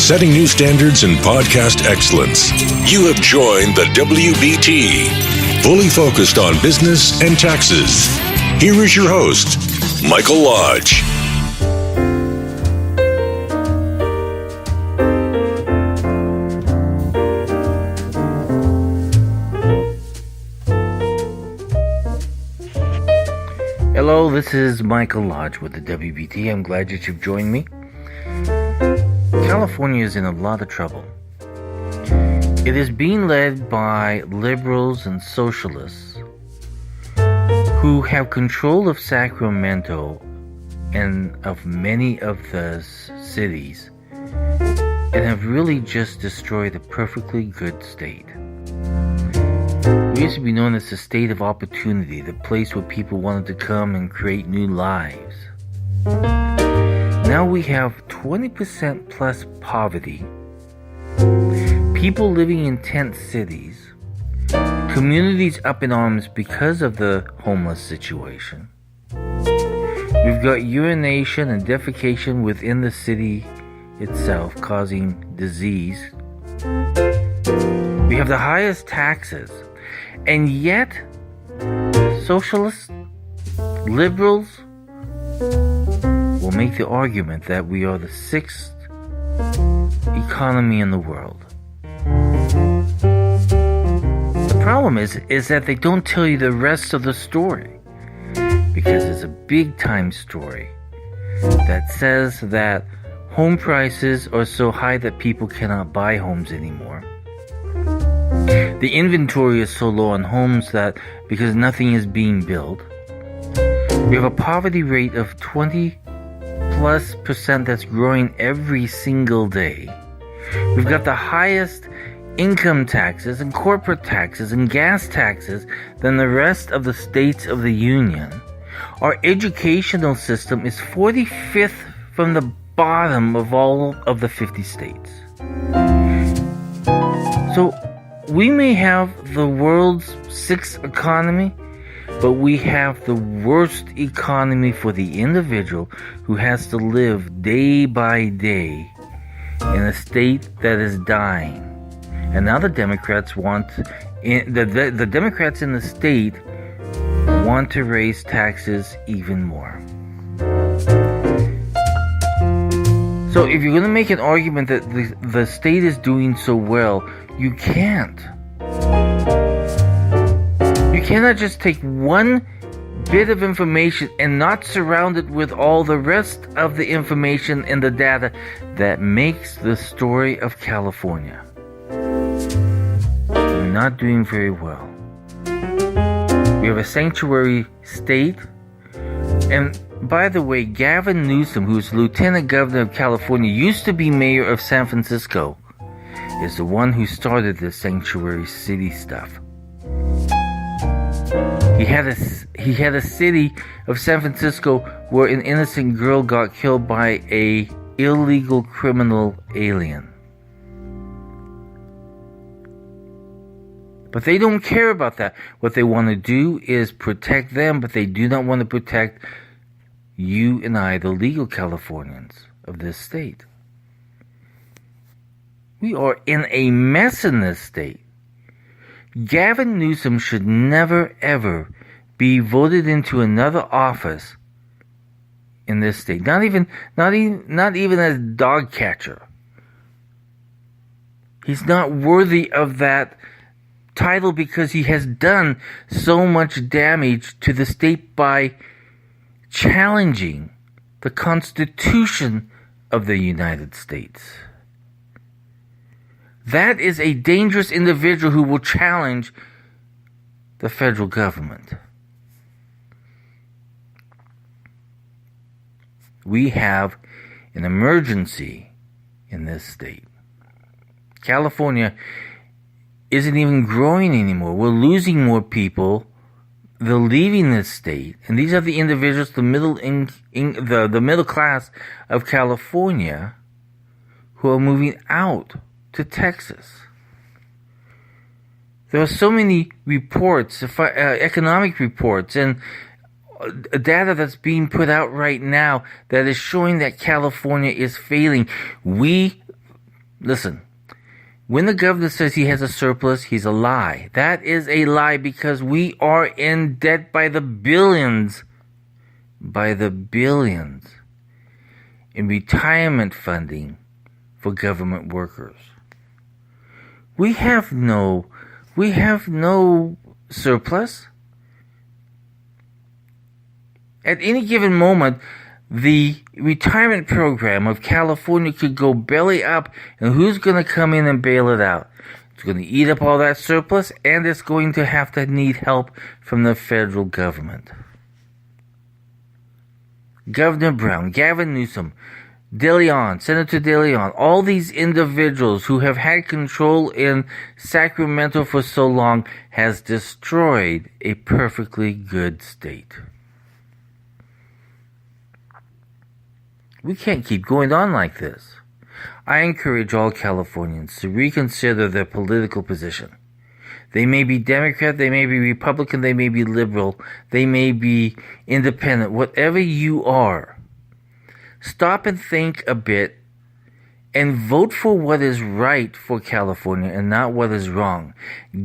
setting new standards in podcast excellence. You have joined the WBT, fully focused on business and taxes. Here is your host, Michael Lodge. Hello, this is Michael Lodge with the WBT. I'm glad that you've joined me. California is in a lot of trouble. It is being led by liberals and socialists who have control of Sacramento and of many of the cities and have really just destroyed a perfectly good state. We used to be known as the state of opportunity, the place where people wanted to come and create new lives. Now we have 20% plus poverty, people living in tent cities, communities up in arms because of the homeless situation. We've got urination and defecation within the city itself, causing disease. We have the highest taxes. And yet, socialists, liberals will make the argument that we are the sixth economy in the world. The problem is that they don't tell you the rest of the story, because it's a big-time story that says that home prices are so high that people cannot buy homes anymore. The inventory is so low on homes that because nothing is being built. We have a poverty rate of 20+% that's growing every single day. We've got the highest income taxes and corporate taxes and gas taxes than the rest of the states of the Union. Our educational system is 45th from the bottom of all of the 50 states. So, we may have the world's sixth economy, but we have the worst economy for the individual who has to live day by day in a state that is dying. And now the Democrats the Democrats in the state want to raise taxes even more. So if you're going to make an argument that the state is doing so well, you can't. You cannot just take one bit of information and not surround it with all the rest of the information and the data that makes the story of California. We're not doing very well. We have a sanctuary state. And by the way, Gavin Newsom, who's Lieutenant Governor of California, used to be mayor of San Francisco, is the one who started this sanctuary city stuff. He had a city of San Francisco where an innocent girl got killed by a illegal criminal alien. But they don't care about that. What they want to do is protect them, but they do not want to protect you and I, the legal Californians of this state. We are in a mess in this state. Gavin Newsom should never, ever be voted into another office in this state. Not even as dog catcher. He's not worthy of that title because he has done so much damage to the state by challenging the Constitution of the United States. That is a dangerous individual who will challenge the federal government. We have an emergency in this state. California isn't even growing anymore. We're losing more people. They're leaving this state, and these are the individuals, the middle class of California, who are moving out to Texas. There are so many reports, economic reports, and data that's being put out right now that is showing that California is failing. We, Listen, when the governor says he has a surplus, he's a lie. That is a lie because we are in debt by the billions in retirement funding for government workers. We have no surplus. At any given moment, the retirement program of California could go belly up, and who's going to come in and bail it out? It's going to eat up all that surplus, and it's going to have to need help from the federal government. Governor Brown, Gavin Newsom, Senator De Leon, all these individuals who have had control in Sacramento for so long has destroyed a perfectly good state. We can't keep going on like this. I encourage all Californians to reconsider their political position. They may be Democrat, they may be Republican, they may be liberal, they may be independent, whatever you are. Stop and think a bit and vote for what is right for California and not what is wrong.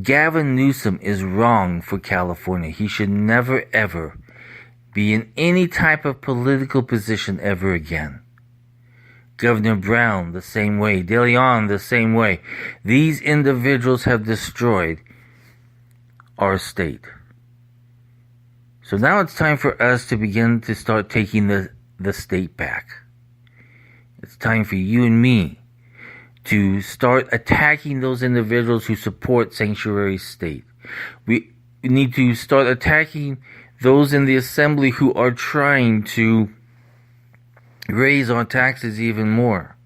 Gavin Newsom is wrong for California. He should never ever be in any type of political position ever again. Governor Brown, the same way. De Leon, the same way. These individuals have destroyed our state. So now it's time for us to begin to start taking the state back. It's time for you and me to start attacking those individuals who support sanctuary state. We need to start attacking those in the assembly who are trying to raise our taxes even more,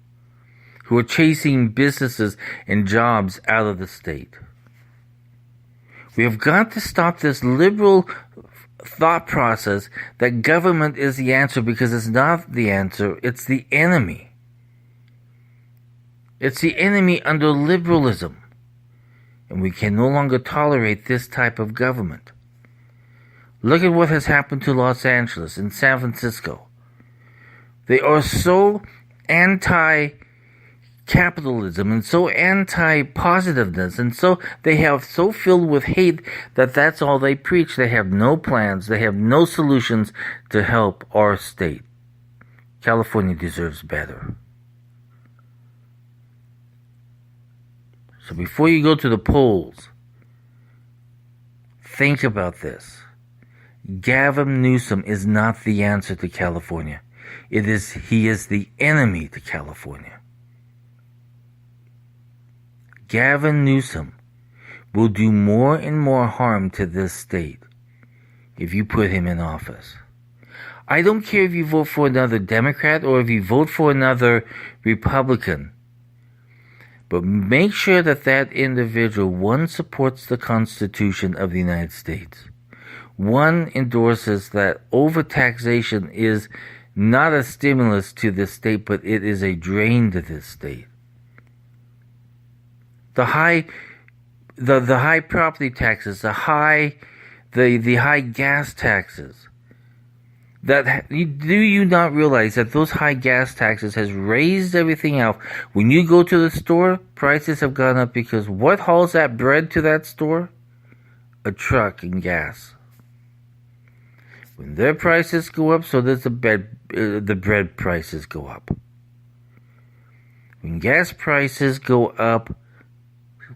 who are chasing businesses and jobs out of the state. We have got to stop this liberal thought process that government is the answer, because it's not the answer, it's the enemy. It's the enemy under liberalism, and we can no longer tolerate this type of government. Look at what has happened to Los Angeles and San Francisco. They are so anti-capitalism and so anti-positiveness, and so they have so filled with hate that that's all they preach. They have no plans. They have no solutions to help our state. California deserves better. So before you go to the polls, think about this. Gavin Newsom is not the answer to California. He is the enemy to California. Gavin Newsom will do more and more harm to this state if you put him in office. I don't care if you vote for another Democrat or if you vote for another Republican, but make sure that that individual, one, supports the Constitution of the United States. One, endorses that overtaxation is not a stimulus to this state, but it is a drain to this state. The high property taxes, the high gas taxes. Do you not realize that those high gas taxes has raised everything else? When you go to the store, prices have gone up because what hauls that bread to that store? A truck and gas. When their prices go up, so does the bread prices go up. When gas prices go up,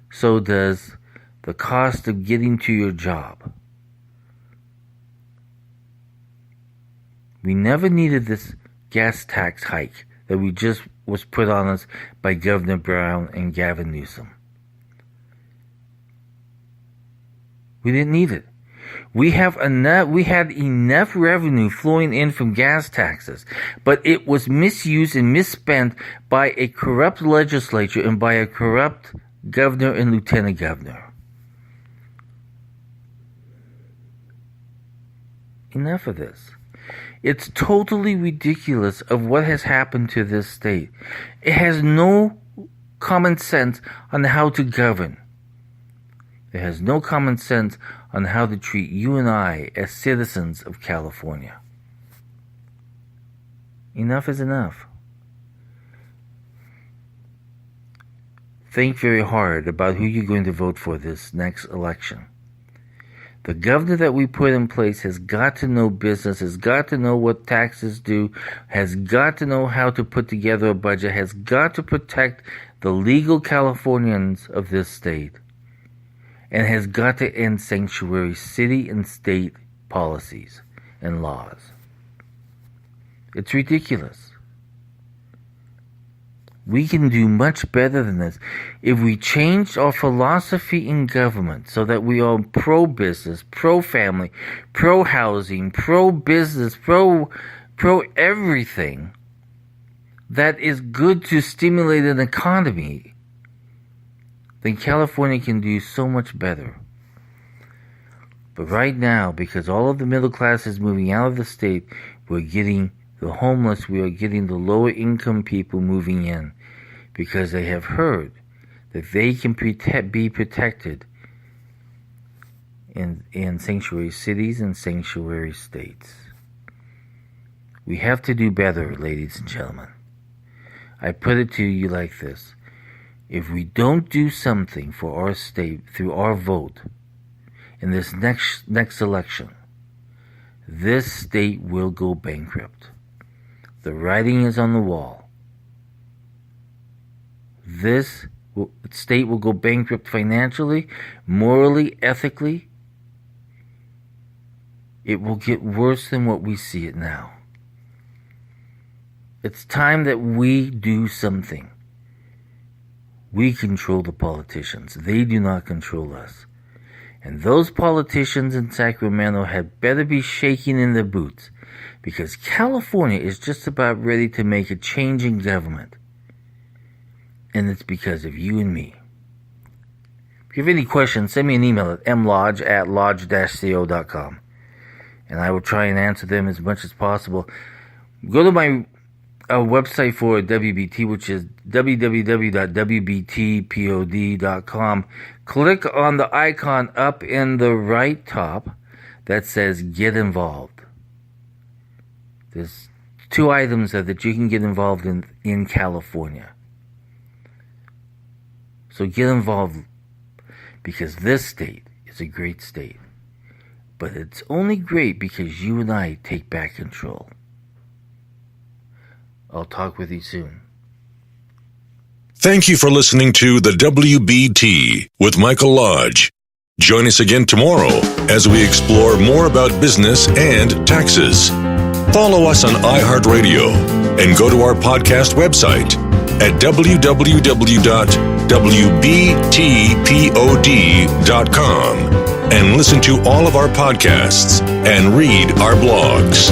so does the cost of getting to your job. We never needed this gas tax hike that was put on us by Governor Brown and Gavin Newsom. We didn't need it. We had enough revenue flowing in from gas taxes, but it was misused and misspent by a corrupt legislature and by a corrupt governor and lieutenant governor. Enough of this. It's totally ridiculous of what has happened to this state. It has no common sense on how to govern. It has no common sense on how to treat you and I as citizens of California. Enough is enough. think very hard about who you're going to vote for this next election. The governor that we put in place has got to know business, has got to know what taxes do, has got to know how to put together a budget, has got to protect the legal Californians of this state, and has got to end sanctuary city and state policies and laws. It's ridiculous. We can do much better than this if we changed our philosophy in government so that we are pro-business, pro-family, pro-housing, pro-business, pro-everything that is good to stimulate an economy. Then California can do so much better. But right now, because all of the middle class is moving out of the state, we're getting the homeless, we are getting the lower income people moving in because they have heard that they can be protected in sanctuary cities and sanctuary states. We have to do better, ladies and gentlemen. I put it to you like this. If we don't do something for our state through our vote in this next election, this state will go bankrupt. The writing is on the wall. This state will go bankrupt financially, morally, ethically. It will get worse than what we see it now. It's time that we do something. We control the politicians. They do not control us. And those politicians in Sacramento had better be shaking in their boots, because California is just about ready to make a change in government. And it's because of you and me. If you have any questions, send me an email at mlodge@lodge-co.com. And I will try and answer them as much as possible. Go to my website for WBT, which is www.wbtpod.com. Click on the icon up in the right top that says Get Involved. There's 2 items that you can get involved in California. So get involved, because this state is a great state. But it's only great because you and I take back control. I'll talk with you soon. Thank you for listening to the WBT with Michael Lodge. Join us again tomorrow as we explore more about business and taxes. Follow us on iHeartRadio and go to our podcast website at www.wbtpod.com and listen to all of our podcasts and read our blogs.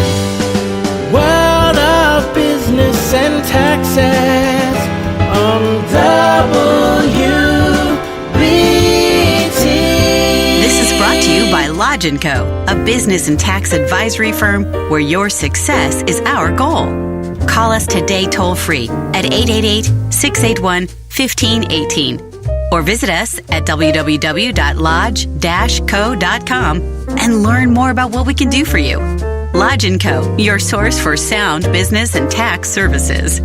World of Business and Taxes on WBT. This is brought to you by Lodge & Co., a business and tax advisory firm where your success is our goal. Call us today toll-free at 888-681-1518 or visit us at www.lodge-co.com and learn more about what we can do for you. Lodge & Co., your source for sound business and tax services.